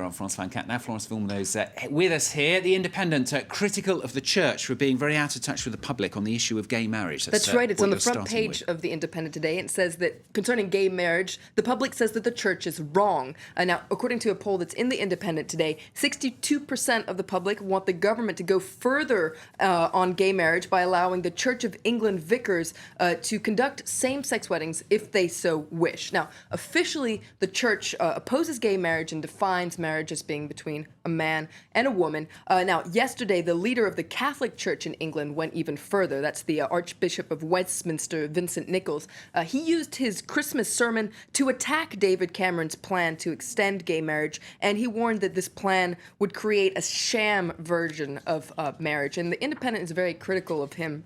We're on France 24 now. Florence Villeneuve's with us here. The Independent, critical of the church for being very out of touch with the public on the issue of gay marriage. That's right. It's on the front page of The Independent today. It says that concerning gay marriage, the public says that the church is wrong. Now, according to a poll that's in The Independent today, 62% of the public want the government to go further on gay marriage by allowing the Church of England vicars to conduct same-sex weddings if they so wish. Now, officially, the church opposes gay marriage and defines marriage as being between a man and a woman. Now, yesterday, the leader of the Catholic Church in England went even further. That's the Archbishop of Westminster, Vincent Nichols. He used his Christmas sermon to attack David Cameron's plan to extend gay marriage, and he warned that this plan would create a sham version of marriage. And The Independent is very critical of him.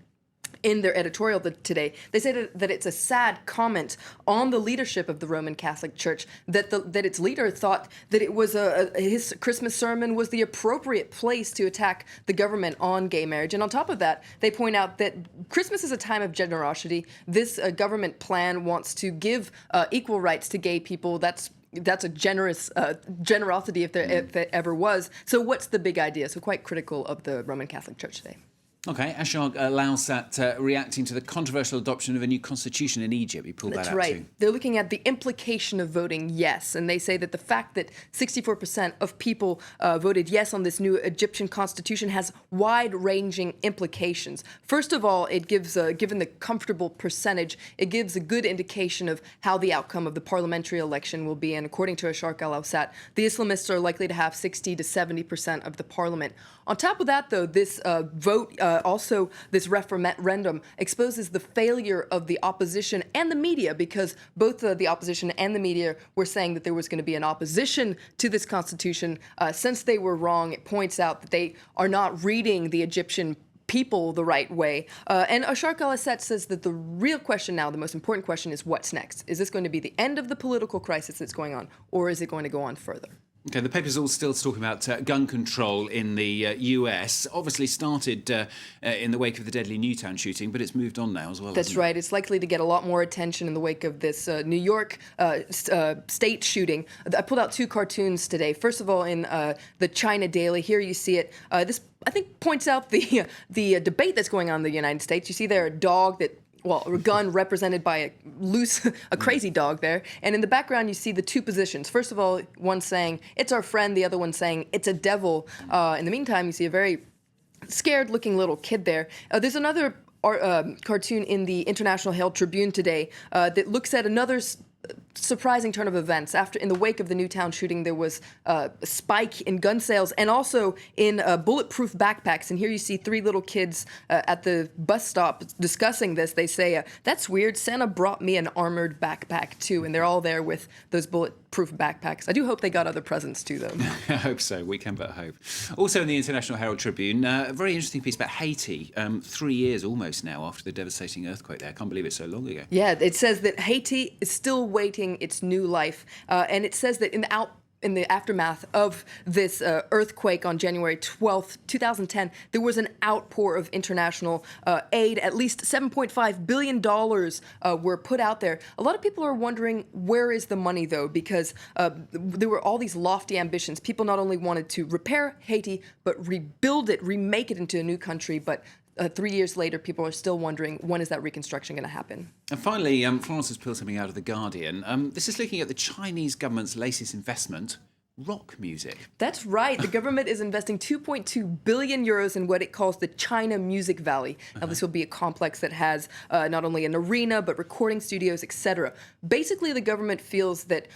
In their editorial today, they say that it's a sad comment on the leadership of the Roman Catholic Church that its leader thought that it was his Christmas sermon was the appropriate place to attack the government on gay marriage. And on top of that, they point out that Christmas is a time of generosity. This government plan wants to give equal rights to gay people. That's a generous generosity if there ever was. So what's the big idea? So quite critical of the Roman Catholic Church today. OK, Ashog allows that reacting to the controversial adoption of a new constitution in Egypt. He pulled that out too. That's right. They're looking at the implication of voting yes, and they say that the fact that 64% of people voted yes on this new Egyptian constitution has wide-ranging implications. First of all, it gives, given the comfortable percentage, it gives a good indication of how the outcome of the parliamentary election will be, and according to Ashar al-Awsat, the Islamists are likely to have 60 to 70% of the parliament. On top of that, though, this vote also, this referendum exposes the failure of the opposition and the media, because both the opposition and the media were saying that there was going to be an opposition to this constitution. Since they were wrong, it points out that they are not reading the Egyptian people the right way. And Ashar al-Awsat says that the real question now, the most important question, is what's next? Is this going to be the end of the political crisis that's going on, or is it going to go on further? OK, the paper's all still talking about gun control in the US. Obviously started in the wake of the deadly Newtown shooting, but it's moved on now as well. That's right. It's likely to get a lot more attention in the wake of this New York state shooting. I pulled out two cartoons today. First of all, in the China Daily, here you see it. This, I think, points out the debate that's going on in the United States. You see there a dog that, well, a gun represented by a crazy dog there. And in the background, you see the two positions. First of all, one saying, it's our friend, the other one saying, it's a devil. In the meantime, you see a very scared-looking little kid there. There's another cartoon in the International Herald Tribune today that looks at another surprising turn of events. In the wake of the Newtown shooting, there was a spike in gun sales and also in bulletproof backpacks. And here you see three little kids at the bus stop discussing this. They say, that's weird. Santa brought me an armored backpack too. And they're all there with those bulletproof backpacks. I do hope they got other presents too, though. I hope so. We can but hope. Also in the International Herald Tribune, a very interesting piece about Haiti. 3 years almost now after the devastating earthquake there. I can't believe it's so long ago. Yeah, it says that Haiti is still waiting its new life. And it says that in the aftermath of this earthquake on January 12th, 2010, there was an outpour of international aid. At least $7.5 billion were put out there. A lot of people are wondering, where is the money, though? Because there were all these lofty ambitions. People not only wanted to repair Haiti, but rebuild it, remake it into a new country. But 3 years later, people are still wondering, when is that reconstruction going to happen? And finally, Florence has pulled something out of The Guardian. This is looking at the Chinese government's latest investment, rock music. That's right. The government is investing 2.2 billion euros in what it calls the China Music Valley. Now, this will be a complex that has not only an arena, but recording studios, etc. Basically, the government feels that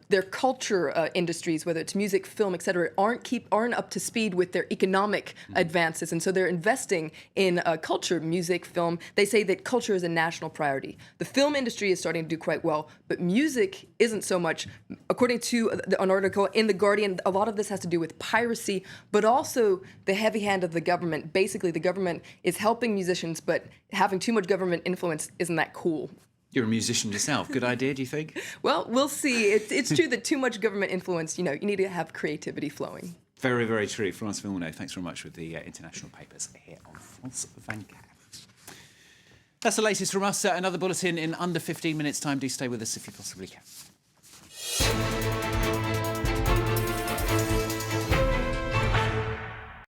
their culture industries, whether it's music, film, etc., aren't up to speed with their economic advances. And so they're investing in culture, music, film. They say that culture is a national priority. The film industry is starting to do quite well, but music isn't so much. According to an article in The Guardian, a lot of this has to do with piracy, but also the heavy hand of the government. Basically, the government is helping musicians, but having too much government influence isn't that cool. You're a musician yourself. Good idea, do you think? Well, we'll see. It's true that too much government influence, you need to have creativity flowing. Very, very true. Florence Villeneuve, thanks very much with the international papers here on France 24. That's the latest from us. Another bulletin in under 15 minutes' time. Do stay with us if you possibly can.